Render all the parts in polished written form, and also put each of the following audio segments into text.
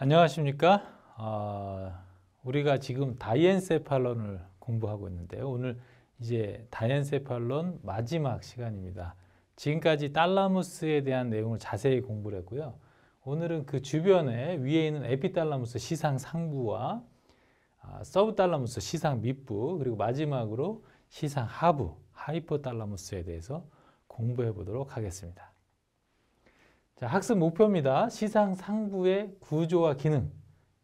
안녕하십니까? 우리가 지금 다이엔세팔론을 공부하고 있는데요. 오늘 이제 다이엔세팔론 마지막 시간입니다. 지금까지 탈라무스에 대한 내용을 자세히 공부를 했고요. 오늘은 그 주변에 위에 있는 에피탈라무스 시상 상부와 서브탈라무스 시상 밑부, 그리고 마지막으로 시상 하부 하이포탈라무스에 대해서 공부해 보도록 하겠습니다. 자, 학습 목표입니다. 시상 상부의 구조와 기능,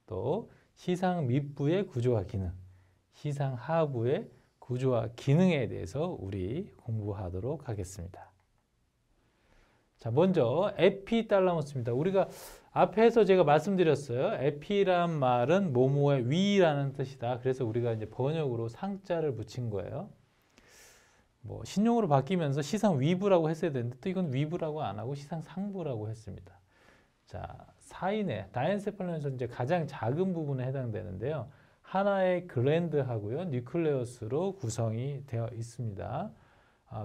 또 시상 밑부의 구조와 기능, 시상 하부의 구조와 기능에 대해서 우리 공부하도록 하겠습니다. 자, 먼저 에피탈라무스입니다. 우리가 앞에서 제가 말씀드렸어요. 에피란 말은 뭐뭐의 위라는 뜻이다. 그래서 우리가 이제 번역으로 상자를 붙인 거예요. 뭐 신용으로 바뀌면서 시상 위부라고 했어야 되는데 또 이건 위부라고 안 하고 시상 상부라고 했습니다. 자, 사인의 다이엔세팔론에서 이제 가장 작은 부분에 해당되는데요. 하나의 글랜드하고요, 뉴클레우스로 구성이 되어 있습니다.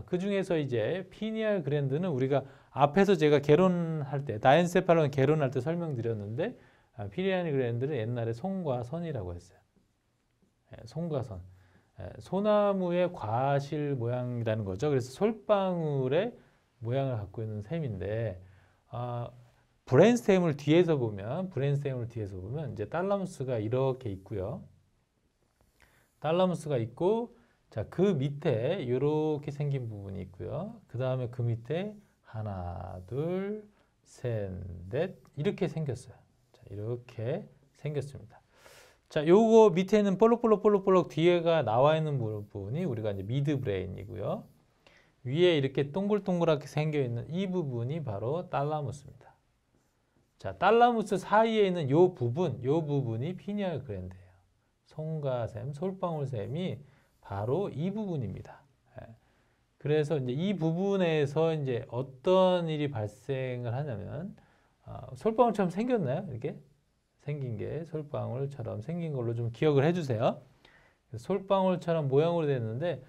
그 중에서 이제 피니알 글랜드는 우리가 앞에서 제가 개론할 때, 다이엔세팔론 개론할 때 설명드렸는데, 피니알 글랜드는 옛날에 송과 선이라고 했어요. 송과 선. 소나무의 과실 모양이라는 거죠. 그래서 솔방울의 모양을 갖고 있는 셈인데, 브레인스템을 뒤에서 보면 이제 탈라무스가 이렇게 있고요. 탈라무스가 있고, 자, 그 밑에 이렇게 생긴 부분이 있고요. 그 다음에 그 밑에 하나, 둘, 셋, 넷 이렇게 생겼어요. 자, 이렇게 생겼습니다. 자, 요거 밑에는 볼록볼록 뒤에가 나와 있는 부분이 우리가 이제 미드 브레인이고요. 위에 이렇게 동글동글하게 생겨 있는 이 부분이 바로 탈라무스입니다. 자, 탈라무스 사이에 있는 요 부분이 피니알 글랜드예요. 송과 셈, 솔방울셈이 바로 이 부분입니다. 그래서 이제 이 부분에서 이제 어떤 일이 발생을 하냐면, 솔방울처럼 생겼나요? 이렇게? 생긴 게 솔방울처럼 생긴 걸로 좀 기억을 해주세요. 솔방울처럼 모양으로 됐는데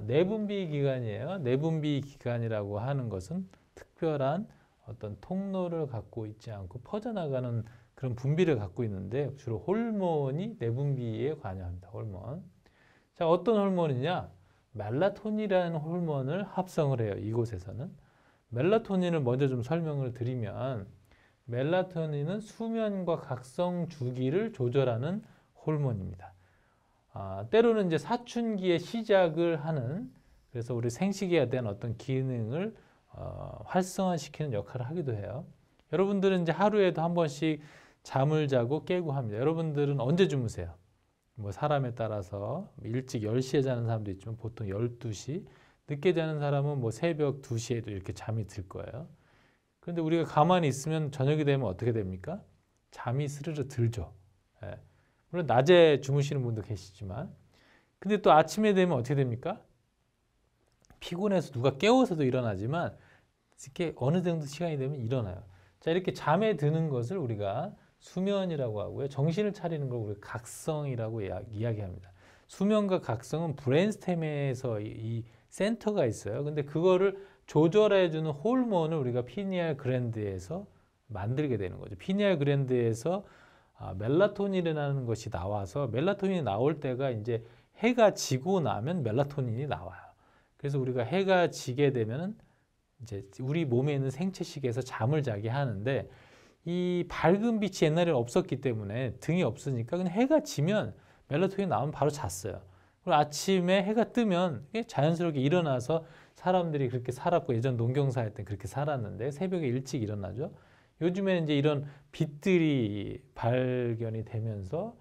내분비 기관이에요. 내분비 기관이라고 하는 것은 특별한 어떤 통로를 갖고 있지 않고 퍼져나가는 그런 분비를 갖고 있는데 주로 호르몬이 내분비에 관여합니다. 호르몬. 자, 어떤 호르몬이냐? 멜라토닌이라는 호르몬을 합성을 해요. 이곳에서는. 멜라토닌을 먼저 좀 설명을 드리면 멜라토닌은 수면과 각성 주기를 조절하는 호르몬입니다. 때로는 이제 사춘기의 시작을 하는, 그래서 우리 생식에 대한 어떤 기능을 활성화시키는 역할을 하기도 해요. 여러분들은 이제 하루에도 한 번씩 잠을 자고 깨고 합니다. 여러분들은 언제 주무세요? 뭐 사람에 따라서 일찍 10시에 자는 사람도 있지만 보통 12시, 늦게 자는 사람은 뭐 새벽 2시에도 이렇게 잠이 들 거예요. 그런데 우리가 가만히 있으면 저녁이 되면 어떻게 됩니까? 잠이 스르르 들죠. 물론 낮에 주무시는 분도 계시지만, 근데 또 아침에 되면 어떻게 됩니까? 피곤해서 누가 깨워서도 일어나지만 이렇게 어느 정도 시간이 되면 일어나요. 자, 이렇게 잠에 드는 것을 우리가 수면이라고 하고요. 정신을 차리는 걸 우리가 각성이라고 이야기합니다. 수면과 각성은 브레인스템에서 이 센터가 있어요. 근데 그거를 조절해주는 호르몬을 우리가 피니알 글랜드에서 만들게 되는 거죠. 피니알 글랜드에서 멜라토닌이라는 것이 나와서, 멜라토닌이 나올 때가 이제 해가 지고 나면 멜라토닌이 나와요. 그래서 우리가 해가 지게 되면은 이제 우리 몸에 있는 생체식에서 잠을 자게 하는데, 이 밝은 빛이 옛날에 없었기 때문에 등이 없으니까 그냥 해가 지면 멜라토닌이 나오면 바로 잤어요. 그리고 아침에 해가 뜨면 자연스럽게 일어나서 사람들이 그렇게 살았고, 예전 농경사 할 때 그렇게 살았는데 새벽에 일찍 일어나죠. 요즘에는 이제 이런 빛들이 발견이 되면서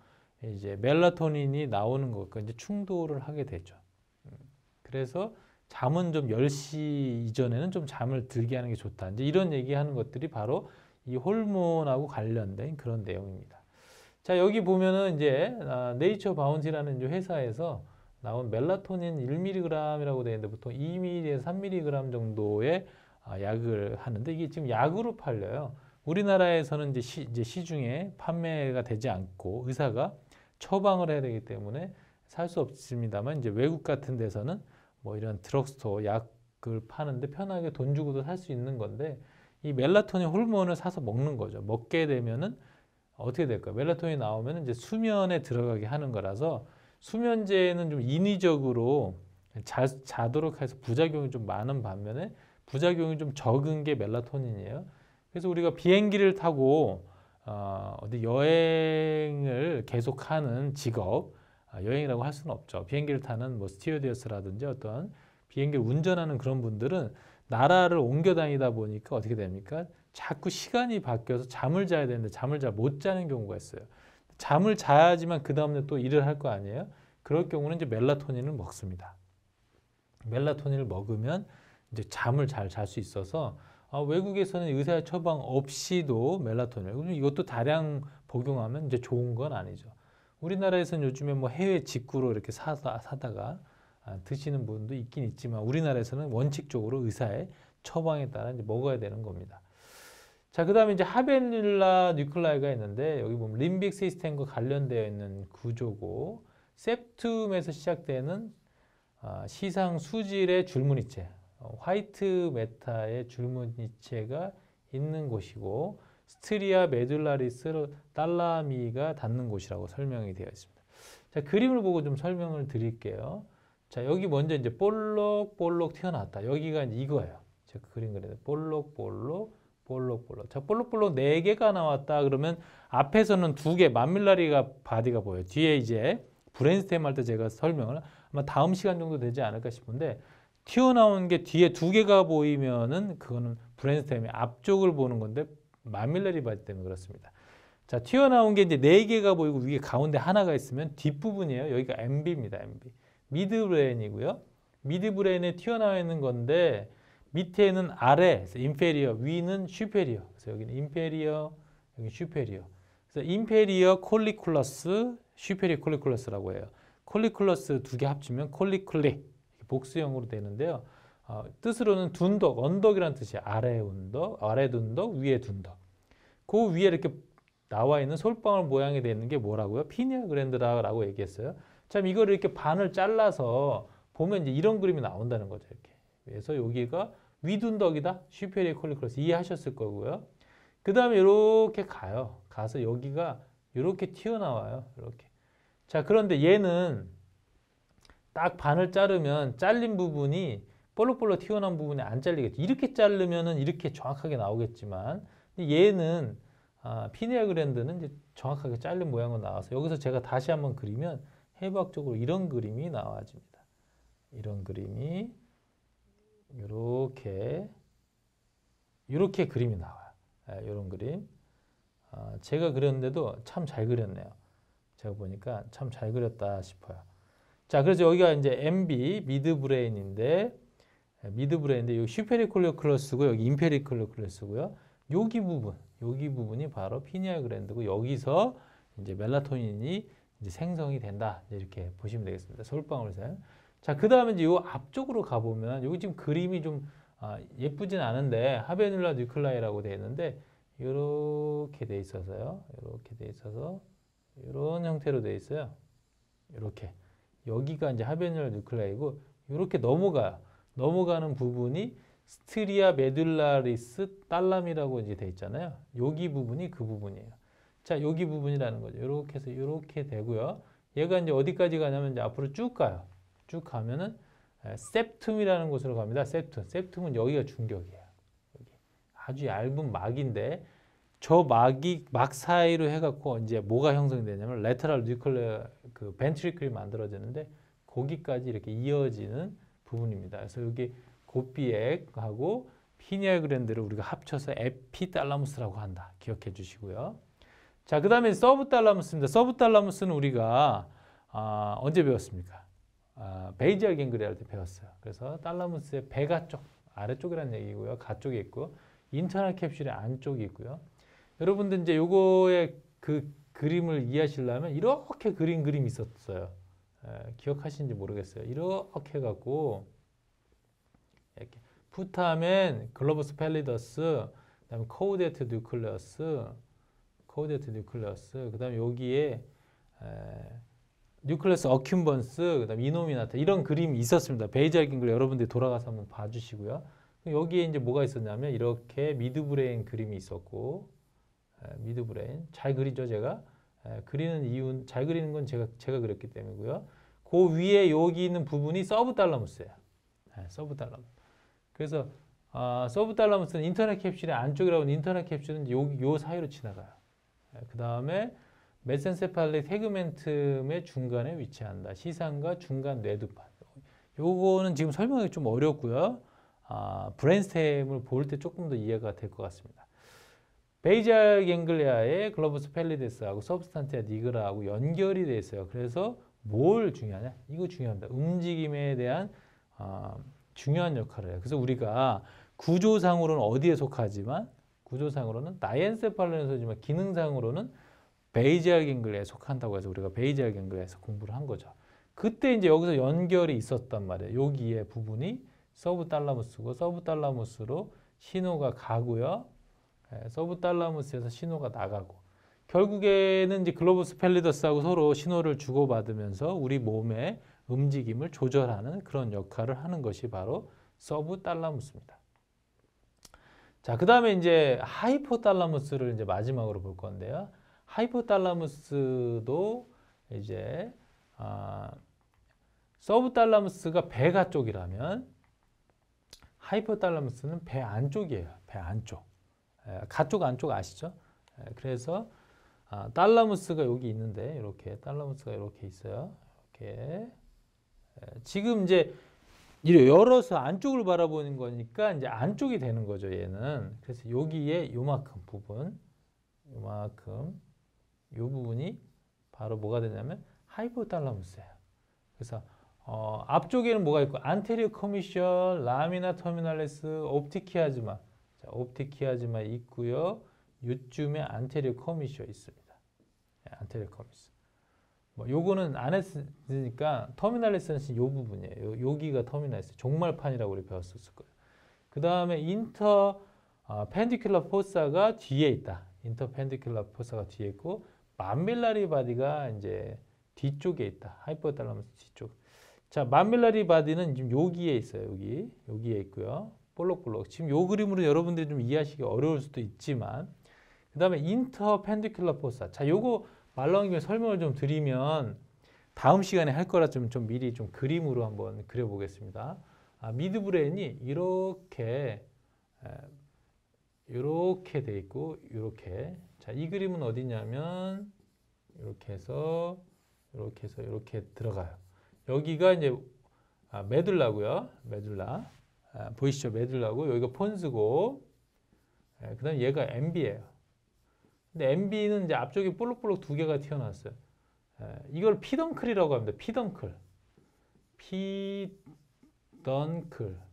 이제 멜라토닌이 나오는 것과 이제 충돌을 하게 되죠. 그래서 잠은 좀 10시 이전에는 좀 잠을 들게 하는 게 좋다. 이제 이런 얘기하는 것들이 바로 이 호르몬하고 관련된 그런 내용입니다. 자, 여기 보면은 이제 네이처 바운티라는 회사에서 나온 멜라토닌 1mg이라고 되어 있는데 보통 2mg에서 3mg 정도의 약을 하는데 이게 지금 약으로 팔려요. 우리나라에서는 이제 시중에 판매가 되지 않고 의사가 처방을 해야 되기 때문에 살 수 없습니다만, 이제 외국 같은 데서는 뭐 이런 드럭스토어 약을 파는데 편하게 돈 주고도 살 수 있는 건데, 이 멜라토닌 호르몬을 사서 먹는 거죠. 먹게 되면은 어떻게 될까요? 멜라토닌이 나오면 이제 수면에 들어가게 하는 거라서 수면제는 좀 인위적으로 자도록 해서 부작용이 좀 많은 반면에 부작용이 좀 적은 게 멜라토닌이에요. 그래서 우리가 비행기를 타고 어디 여행을 계속하는 직업, 여행이라고 할 수는 없죠. 비행기를 타는 뭐 스튜어디어스라든지 어떤 비행기를 운전하는 그런 분들은 나라를 옮겨 다니다 보니까 어떻게 됩니까? 자꾸 시간이 바뀌어서 잠을 자야 되는데 잠을 잘 못 자는 경우가 있어요. 잠을 자야지만 그 다음날 또 일을 할 거 아니에요? 그럴 경우는 이제 멜라토닌을 먹습니다. 멜라토닌을 먹으면 이제 잠을 잘 잘 수 있어서 외국에서는 의사의 처방 없이도 멜라토닌을, 그럼 이것도 다량 복용하면 이제 좋은 건 아니죠. 우리나라에서는 요즘에 뭐 해외 직구로 이렇게 사다가 드시는 분도 있긴 있지만 우리나라에서는 원칙적으로 의사의 처방에 따라 이제 먹어야 되는 겁니다. 자, 그 다음에 이제 하베닐라 뉴클라이가 있는데 여기 보면 림빅 시스템과 관련되어 있는 구조고 septum에서 시작되는 시상 수질의 줄무늬체, 화이트 메타의 줄무늬체가 있는 곳이고 스트리아 메듈라리스 딸라미가 닿는 곳이라고 설명이 되어 있습니다. 자, 그림을 보고 좀 설명을 드릴게요. 자, 여기 먼저 이제 볼록볼록 튀어나왔다. 여기가 이제 이거예요. 제가 그림 그려요. 볼록볼록. 자, 볼록볼록 4개가 나왔다. 그러면 앞에서는 2개, 마밀라리가 바디가 보여요. 뒤에 이제 브레인스템 할 때 제가 설명을 아마 다음 시간 정도 되지 않을까 싶은데 튀어나온 게 뒤에 2개가 보이면은 그거는 브레인스템의 앞쪽을 보는 건데 마밀라리 바디 때문에 그렇습니다. 자, 튀어나온 게 이제 4개가 보이고 위에 가운데 하나가 있으면 뒷부분이에요. 여기가 MB입니다. MB. 미드브레인이고요. 미드브레인에 튀어나와 있는 건데 밑에는 아래, 인페리어, 위는 슈페리어. 그래서 여기는 인페리어, 여기 슈페리어. 그래서 인페리어 콜리큘러스, 슈페리어 콜리큘러스라고 해요. 콜리큘러스 2개 합치면 콜리큘리, 복수형으로 되는데요. 뜻으로는 둔덕, 언덕이라는 뜻이에요. 아래 운덕, 아래 둔덕, 위에 둔덕. 그 위에 이렇게 나와 있는 솔방울 모양이 되는 게 뭐라고요? 피니아 그랜드라고 얘기했어요. 참 이거를 이렇게 반을 잘라서 보면 이제 이런 그림이 나온다는 거죠. 이렇게. 그래서 여기가 위둔덕이다. 슈페리어 콜리큘러스 이해하셨을 거고요. 그 다음에 이렇게 가요. 가서 여기가 이렇게 튀어나와요. 이렇게. 자, 그런데 얘는 딱 반을 자르면 잘린 부분이 볼록볼록 튀어나온 부분이 안 잘리겠죠. 이렇게 자르면은 이렇게 정확하게 나오겠지만 얘는 피니아 그랜드는 이제 정확하게 잘린 모양으로 나와서 여기서 제가 다시 한번 그리면 해부학적으로 이런 그림이 나와집니다. 이런 그림이 이렇게 그림이 나와요. 이런 그림. 제가 그렸는데도 참 잘 그렸네요. 제가 보니까 참 잘 그렸다 싶어요. 자, 그래서 여기가 이제 MB 미드브레인인데 여기 슈페리콜리클러스고 여기 인페리콜리클러스고요. 여기 부분이 바로 피니아 그랜드고 여기서 이제 멜라토닌이 이제 생성이 된다. 이렇게 보시면 되겠습니다. 솔방울샘. 자, 그 다음에 이제 요 앞쪽으로 가보면 여기 지금 그림이 좀 예쁘진 않은데 하베닐라 뉴클라이라고 되어 있는데 이렇게 돼 있어서요. 이렇게 돼 있어서 이런 형태로 되어 있어요. 이렇게 여기가 이제 하베닐라 뉴클라이고 이렇게 넘어가요. 넘어가는 부분이 스트리아 메듈라리스 딸람이라고 이제 돼 있잖아요. 여기 부분이 그 부분이에요. 자, 여기 부분이라는 거죠. 이렇게 해서 이렇게 되고요. 얘가 이제 어디까지 가냐면 이제 앞으로 쭉 가요. 쭉 가면은 septum이라는 곳으로 갑니다. septum은 여기가 중격이에요. 여기. 아주 얇은 막인데 저 막 사이로 해갖고 이제 뭐가 형성되냐면 lateral nuclear 그 ventricle이 만들어지는데 거기까지 이렇게 이어지는 부분입니다. 그래서 여기 고비액하고 피니아 그랜드를 우리가 합쳐서 에피달라무스라고 한다. 기억해 주시고요. 자, 그 다음에 서브달라무스입니다. 서브달라무스는 우리가 언제 배웠습니까? 베이지알 갱글리아 할 때 배웠어요. 그래서 달라무스의 배가 쪽, 아래쪽이라는 얘기고요. 가쪽에 있고 인터널 캡슐의 안쪽이 있고요. 여러분들 이제 요거의 그 그림을 이해하시려면 이렇게 그림이 있었어요. 기억하시는지 모르겠어요. 이렇게 해갖고 이렇게 푸타멘, 글로버스 팰리더스, 그다음에 코우데트 뉴클레어스, 그다음에 여기에 뉴클레스 어큐번스, 그다음에 이노미나타 이런 그림이 있었습니다. 베이지알 갱글 여러분들이 돌아가서 한번 봐주시고요. 여기에 이제 뭐가 있었냐면 이렇게 미드브레인 그림이 있었고, 미드브레인. 잘 그리죠, 제가? 그리는 이유는, 잘 그리는 건 제가 그렸기 때문이고요. 그 위에 여기 있는 부분이 서브달라무스예요. 서브달라무스. 그래서 서브달라무스는 인터넷 캡슐의 안쪽이라고 하는 인터넷 캡슐은 요 사이로 지나가요. 그 다음에 메센세팔릭 테그멘텀의 중간에 위치한다. 시상과 중간 뇌두판. 요거는 지금 설명하기 좀 어렵고요. 브레인스템을 볼 때 조금 더 이해가 될 것 같습니다. 베이지알 갱글리아의 글로부스 펠리데스하고 서브스탄티아 니그라하고 연결이 돼 있어요. 그래서 뭘 중요하냐? 이거 중요합니다. 움직임에 대한 중요한 역할을 해요. 그래서 우리가 구조상으로는 어디에 속하지만 구조상으로는 다이엔세팔론에 속하지만 기능상으로는 베이지알 갱글리아에 속한다고 해서 우리가 베이지알 갱글리아에서 공부를 한 거죠. 그때 이제 여기서 연결이 있었단 말이에요. 여기에 부분이 서브달라무스고 서브달라무스로 신호가 가고요. 서브달라무스에서 신호가 나가고 결국에는 이제 글로부스 펠리더스하고 서로 신호를 주고받으면서 우리 몸의 움직임을 조절하는 그런 역할을 하는 것이 바로 서브달라무스입니다. 자, 그 다음에 이제 하이포달라무스를 이제 마지막으로 볼 건데요. 하이포달라무스도 이제 서브달라무스가 배가 쪽이라면 하이포달라무스는 배 안쪽이에요. 배 안쪽. 가쪽 안쪽 아시죠? 그래서 달라무스가 여기 있는데 이렇게 달라무스가 이렇게 있어요. 이렇게 지금 이제 열어서 안쪽을 바라보는 거니까 이제 안쪽이 되는 거죠. 얘는. 그래서 여기에 요만큼 부분, 요만큼 요 부분이 바로 뭐가 되냐면 하이포달라무스예요. 그래서 앞쪽에는 뭐가 있고 안테리어 커미셜, 라미나 터미널리스, 옵티키아즈마. 자, 옵티키아즈마 있고요. 요쯤에 안테리어 커미셜 있습니다. 안테리어 커미셜. 뭐 요거는 안 했으니까 터미널리스는 요 부분이에요. 여기가 터미널리스. 종말판이라고 우리 배웠었을 거예요. 그 다음에 인터 펜디큘러 포사가 뒤에 있다. 인터 펜디큘러 포사가 뒤에 있고 만밀라리 바디가 이제 뒤쪽에 있다. 하이포달라무스 뒤쪽. 자, 만밀라리 바디는 지금 여기에 있어요. 여기에 있고요. 볼록볼록. 지금 요 그림으로 여러분들이 좀 이해하시기 어려울 수도 있지만 그 다음에 인터 펜디큘러 포사. 자, 요거 말 나온 김에 설명을 좀 드리면 다음 시간에 할 거라 좀 미리 좀 그림으로 한번 그려보겠습니다. 미드브레인이 이렇게 돼 있고 이렇게. 자, 이 그림은 어디냐면 이렇게 해서 이렇게 들어가요. 여기가 이제 메둘라고요. 메둘라. 보이시죠? 메둘라고 여기가 폰스고 그다음 얘가 MB예요. 근데 MB는 이제 앞쪽에 볼록볼록 두 개가 튀어나왔어요. 이걸 피덩클이라고 합니다. 피덩클.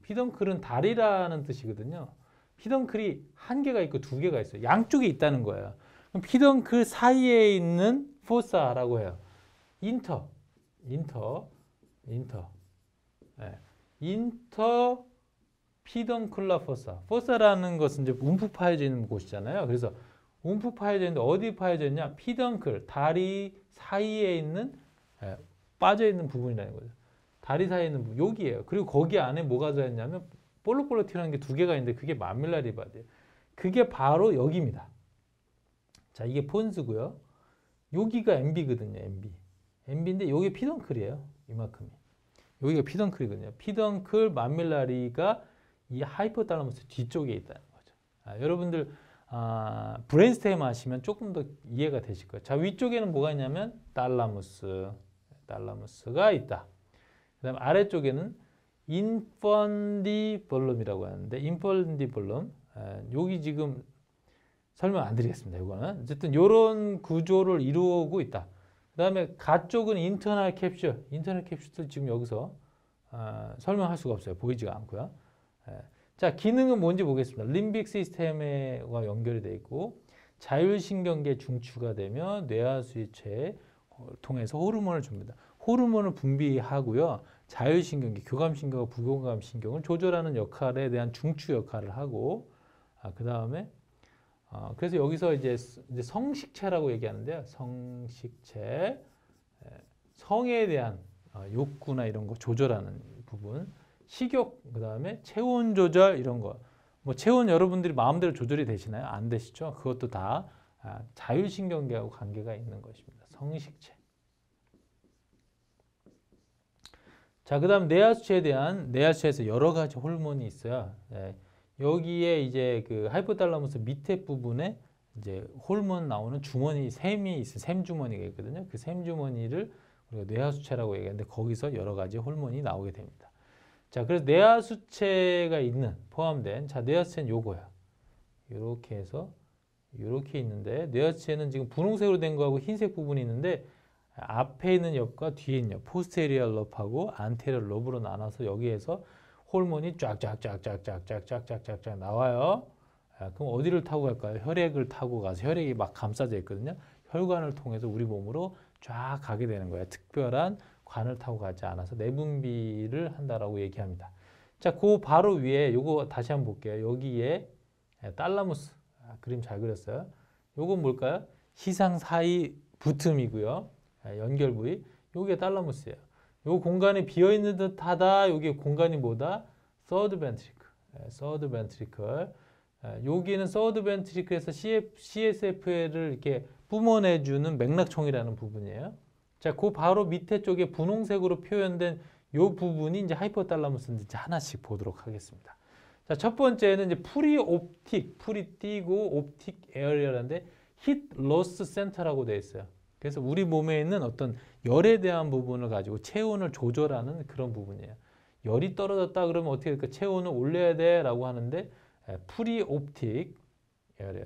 피덩클은 다리라는 뜻이거든요. 피덩클이 한 개가 있고 두 개가 있어요. 양쪽에 있다는 거예요. 그럼 피덩클 사이에 있는 포사라고 해요. 인터 피덩클라 포사. 포사라는 것은 이제 움푹 파여져 있는 곳이잖아요. 그래서 움푹 파여져 있는데 어디 파여져 있냐? 피덩클, 다리 사이에 있는 빠져 있는 부분이라는 거죠. 다리 사이에 있는 부분, 여기예요. 그리고 거기 안에 뭐가 들어있냐면 볼록볼록 튀어나온 게 두 개가 있는데 그게 만밀라리 바디예요. 그게 바로 여기입니다. 자, 이게 폰스고요. 여기가 MB거든요. MB인데 여기 피덩클이에요. 이만큼이. 여기가 피덩클이거든요. 피덩클 만밀라리가 이 하이포달라무스 뒤쪽에 있다는 거죠. 여러분들 브레인스템 하시면 조금 더 이해가 되실 거예요. 자, 위쪽에는 뭐가 있냐면 달라무스가 있다. 그 다음에 아래쪽에는 인펀디블럼이라고 하는데 인펀디블럼 여기 지금 설명 안 드리겠습니다. 이거는 어쨌든 이런 구조를 이루고 있다. 그 다음에 가쪽은 인터널 캡슐 지금 여기서 설명할 수가 없어요. 보이지가 않고요. 자, 기능은 뭔지 보겠습니다. 림빅 시스템과 연결이 되어 있고 자율신경계 중추가 되며 뇌하수체에 통해서 호르몬을 줍니다. 호르몬을 분비하고요. 자율신경계, 교감신경과 부교감신경을 조절하는 역할에 대한 중추 역할을 하고 그 다음에 그래서 여기서 이제 성식체라고 얘기하는데요. 성식체, 성에 대한 욕구나 이런 거 조절하는 부분, 식욕, 그 다음에 체온 조절 이런 거. 뭐 체온 여러분들이 마음대로 조절이 되시나요? 안 되시죠? 그것도 다 자율신경계하고 관계가 있는 것입니다. 성식체. 자, 그 다음 뇌하수체에서 여러 가지 호르몬이 있어요. 예, 여기에 이제 그 하이포탈라무스 밑에 부분에 이제 호르몬 나오는 주머니, 샘이 있어요. 샘주머니가 있거든요. 그 샘주머니를 우리가 뇌하수체라고 얘기하는데 거기서 여러 가지 호르몬이 나오게 됩니다. 자, 그래서 뇌하수체가 포함된, 자, 뇌하수체는 요거야. 이렇게 해서 이렇게 있는데, 뇌하수체는 지금 분홍색으로 된 거하고 흰색 부분이 있는데, 앞에 있는 엽과 뒤에 있는 엽, 포스테리얼 럽하고 안테리얼 럽으로 나눠서 여기에서 호르몬이 쫙쫙쫙쫙쫙쫙쫙쫙쫙 나와요. 그럼 어디를 타고 갈까요? 혈액을 타고 가서 혈액이 막 감싸져 있거든요. 혈관을 통해서 우리 몸으로 쫙 가게 되는 거예요. 특별한 관을 타고 가지 않아서 내분비를 한다라고 얘기합니다. 자, 그 바로 위에 요거 다시 한번 볼게요. 여기에 탈라무스, 그림 잘 그렸어요. 요건 뭘까요? 시상 사이 붙음이고요. 연결 부위. 요게 탈라무스예요. 요 공간이 비어 있는 듯하다. 요게 공간이 뭐다? 서드 벤트리클. 서드 벤트리클. 여기는 서드 벤트리클에서 CSF를 이렇게 뿜어내주는 맥락총이라는 부분이에요. 자, 그 바로 밑에 쪽에 분홍색으로 표현된 요 부분이 이제 하이포탈라무스인데 이제 하나씩 보도록 하겠습니다. 자, 첫 번째는 이제 프리옵틱, 프리 띄고 옵틱 에어리어라는데 히트 로스 센터라고 되어 있어요. 그래서 우리 몸에 있는 어떤 열에 대한 부분을 가지고 체온을 조절하는 그런 부분이에요. 열이 떨어졌다 그러면 어떻게 될까? 체온을 올려야 돼라고 하는데 프리옵틱 에어리어.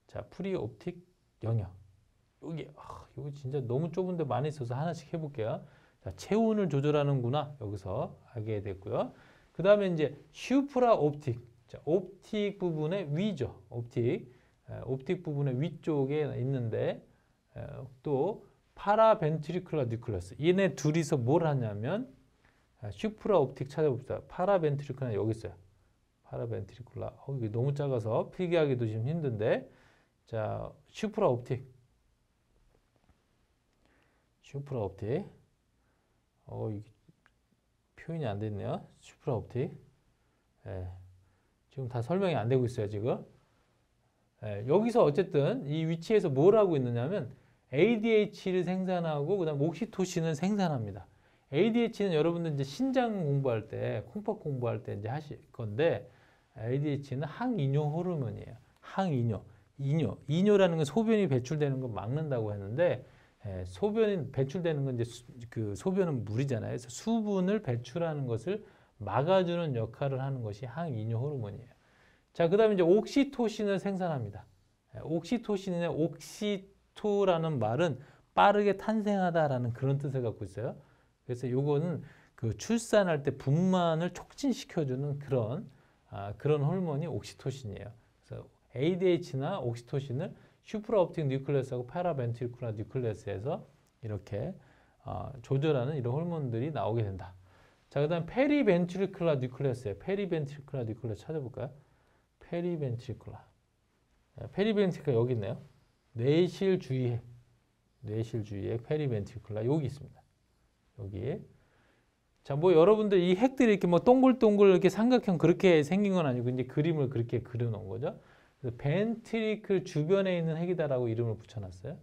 자, 프리옵틱 영역. 여기 이거 진짜 너무 좁은데 많이 있어서 하나씩 해볼게요. 자, 체온을 조절하는구나. 여기서 알게 됐고요. 그 다음에 이제 슈프라 옵틱. 자, 옵틱 부분의 위죠. 옵틱 부분의 위쪽에 있는데 또 파라벤트리클라 뉴클레스. 얘네 둘이서 뭘 하냐면 슈프라 옵틱 찾아봅시다. 파라벤트리클라 여기 있어요. 파라벤트리클라. 이게 너무 작아서 필기하기도 좀 힘든데. 자, 슈프라 옵틱. 이게 표현이 안 됐네요. 슈프라 옵틱. 지금 다 설명이 안 되고 있어요, 지금. 여기서 어쨌든 이 위치에서 뭘 하고 있느냐면 ADH를 생산하고 그다음 옥시토신을 생산합니다. ADH는 여러분들 이제 신장 공부할 때, 콩팥 공부할 때 이제 하실 건데 ADH는 항이뇨 호르몬이에요. 항이뇨. 이뇨라는 건 소변이 배출되는 걸 막는다고 했는데 소변이 배출되는 건 이제 그 소변은 물이잖아요. 그래서 수분을 배출하는 것을 막아주는 역할을 하는 것이 항이뇨 호르몬이에요. 자, 그 다음에 이제 옥시토신을 생산합니다. 옥시토신의 옥시토라는 말은 빠르게 탄생하다라는 그런 뜻을 갖고 있어요. 그래서 요거는 그 출산할 때 분만을 촉진시켜주는 그런 호르몬이 옥시토신이에요. 그래서 ADH나 옥시토신을 슈프라옵틱 뉴클레스하고 파라벤트리클라 뉴클레스에서 이렇게 조절하는 이런 호르몬들이 나오게 된다. 자, 그 다음 페리벤트리클라 뉴클레스예요. 페리벤트리클라 뉴클레스 찾아볼까요? 페리벤트리클라 여기 있네요. 뇌실 주위에 페리벤트리클라 여기 있습니다. 여기. 자, 뭐 여러분들 이 핵들이 이렇게 뭐 동글동글 이렇게 삼각형 그렇게 생긴 건 아니고 이제 그림을 그렇게 그려놓은 거죠. 그래서 벤트리클 주변에 있는 핵이다라고 이름을 붙여놨어요.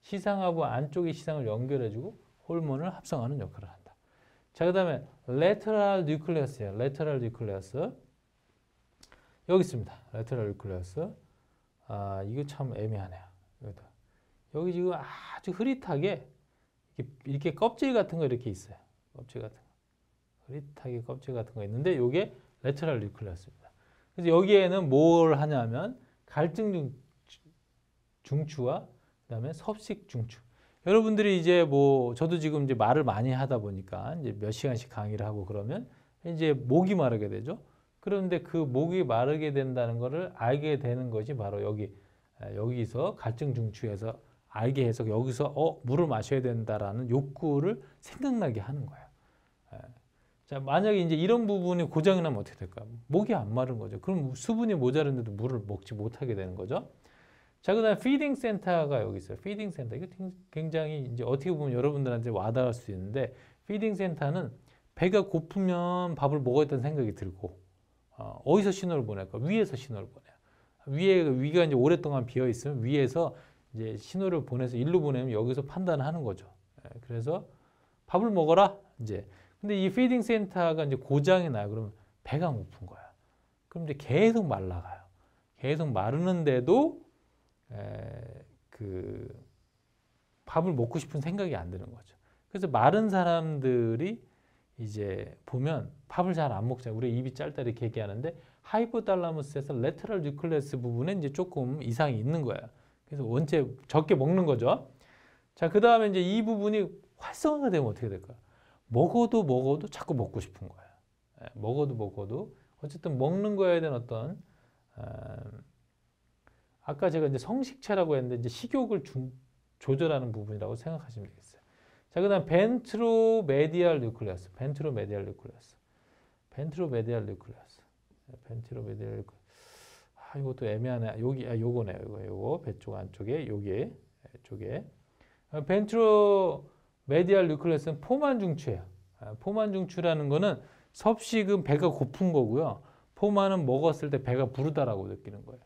시상하고 안쪽의 시상을 연결해주고 호르몬을 합성하는 역할을 한다. 자, 그 다음에 레터럴 뉴클레스예요. 레터럴 뉴클레스. 여기 있습니다. 레터럴 뉴클레스. 이거 참 애매하네요. 여기 지금 아주 흐릿하게 이렇게 껍질 같은 거 이렇게 있어요. 껍질 같은 거. 흐릿하게 껍질 같은 거 있는데 이게 레터럴 뉴클레스입니다. 그래서 여기에는 뭘 하냐면 갈증 중추와 그다음에 섭식 중추. 여러분들이 이제 뭐 저도 지금 이제 말을 많이 하다 보니까 이제 몇 시간씩 강의를 하고 그러면 이제 목이 마르게 되죠. 그런데 그 목이 마르게 된다는 것을 알게 되는 것이 바로 여기서 갈증 중추에서 알게 해서 여기서 물을 마셔야 된다라는 욕구를 생각나게 하는 거예요. 자, 만약에 이제 이런 부분이 고장이 나면 어떻게 될까요? 목이 안 마른 거죠. 그럼 수분이 모자른데도 물을 먹지 못하게 되는 거죠. 자, 그다음에 피딩 센터가 여기 있어요. 피딩 센터. 이거 굉장히 이제 어떻게 보면 여러분들한테 와닿을 수 있는데 피딩 센터는 배가 고프면 밥을 먹어야겠다는 생각이 들고 어디서 신호를 보낼까? 위에서 신호를 보내요. 위가 이제 오랫동안 비어 있으면 위에서 이제 신호를 보내서 일로 보내면 여기서 판단하는 거죠. 그래서 밥을 먹어라 이제. 근데 이 피딩 센터가 이제 고장이 나요. 그러면 배가 고픈 거야. 그럼 이제 계속 말라가요. 계속 마르는데도 그 밥을 먹고 싶은 생각이 안 드는 거죠. 그래서 마른 사람들이 이제 보면 밥을 잘 안 먹잖아요. 우리 입이 짧다 이렇게 얘기하는데 하이포달라무스에서 레터럴 뉴클레스 부분에 이제 조금 이상이 있는 거예요. 그래서 원체 적게 먹는 거죠. 자, 그 다음에 이제 이 부분이 활성화가 되면 어떻게 될까요? 먹어도 자꾸 먹고 싶은 거예요. 먹어도 어쨌든 먹는 거에 대한 어떤 아까 제가 이제 성식체라고 했는데 이제 식욕을 조절하는 부분이라고 생각하시면 되겠어요. 자, 그다음 벤트로메디알 뉴클레우스. 이것도 애매하네. 요거네요. 요거 배 쪽 안쪽에 쪽에. 벤트로메디알 뉴클레우스는 포만 중추예요. 포만 중추라는 거는 섭식은 배가 고픈 거고요. 포만은 먹었을 때 배가 부르다라고 느끼는 거예요.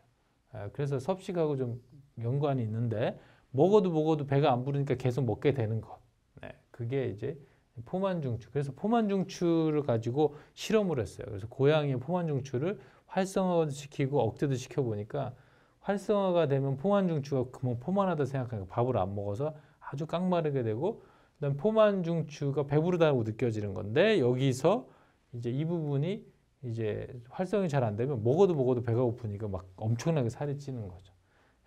그래서 섭식하고 좀 연관이 있는데 먹어도 배가 안 부르니까 계속 먹게 되는 거. 그게 이제 포만 중추. 그래서 포만 중추를 가지고 실험을 했어요. 그래서 고양이의 포만 중추를 활성화도 시키고 억제도 시켜보니까 활성화가 되면 포만 중추가 그만 포만하다 생각하니까 밥을 안 먹어서 아주 깡마르게 되고, 그다음 포만 중추가 배부르다고 느껴지는 건데 여기서 이제 이 부분이 이제 활성이 잘 안 되면 먹어도 배가 고프니까 막 엄청나게 살이 찌는 거죠.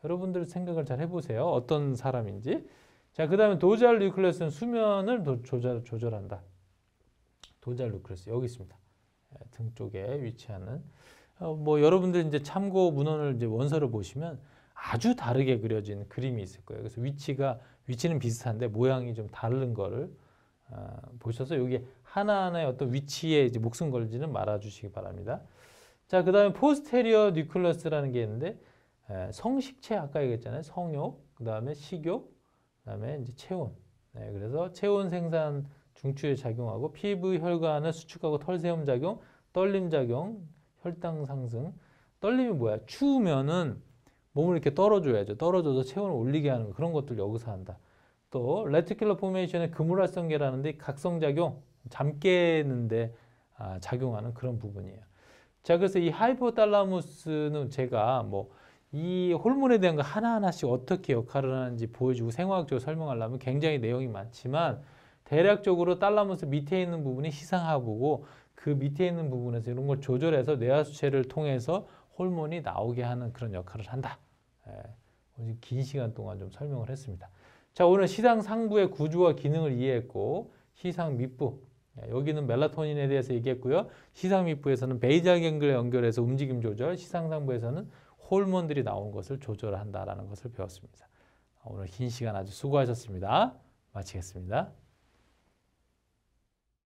여러분들 생각을 잘 해보세요. 어떤 사람인지. 자, 그 다음에 도잘 뉴클레스는 수면을 조절한다. 도잘 뉴클레스 여기 있습니다. 등 쪽에 위치하는. 뭐 여러분들 이제 참고 문헌을 이제 원서를 보시면 아주 다르게 그려진 그림이 있을 거예요. 그래서 위치는 비슷한데 모양이 좀 다른 거를 보셔서 여기 하나하나의 어떤 위치에 이제 목숨 걸지는 말아주시기 바랍니다. 자, 그 다음에 포스테리어 뉴클러스라는 게 있는데 성식체 아까 얘기했잖아요. 성욕, 그 다음에 식욕, 그 다음에 이제 체온. 그래서 체온 생산 중추에 작용하고 피부 혈관을 수축하고 털세움 작용, 떨림 작용, 혈당 상승. 떨림이 뭐야? 추우면은 몸을 이렇게 떨어줘야죠. 떨어져서 체온을 올리게 하는 그런 것들 여기서 한다. 또 레티큘러 포메이션의 그물활성계라는데 각성작용, 잠 깨는데 작용하는 그런 부분이에요. 자, 그래서 이 하이포탈라무스는 제가 뭐 이 호르몬에 대한 거 하나하나씩 어떻게 역할을 하는지 보여주고 생화학적으로 설명하려면 굉장히 내용이 많지만 대략적으로 탈라무스 밑에 있는 부분이 시상하부고 그 밑에 있는 부분에서 이런 걸 조절해서 뇌하수체를 통해서 호르몬이 나오게 하는 그런 역할을 한다. 긴 시간 동안 좀 설명을 했습니다. 자, 오늘 시상 상부의 구조와 기능을 이해했고 시상 밑부, 여기는 멜라토닌에 대해서 얘기했고요. 시상 밑부에서는 베이자경과 연결해서 움직임 조절, 시상 상부에서는 호르몬들이 나온 것을 조절한다라는 것을 배웠습니다. 오늘 긴 시간 아주 수고하셨습니다. 마치겠습니다.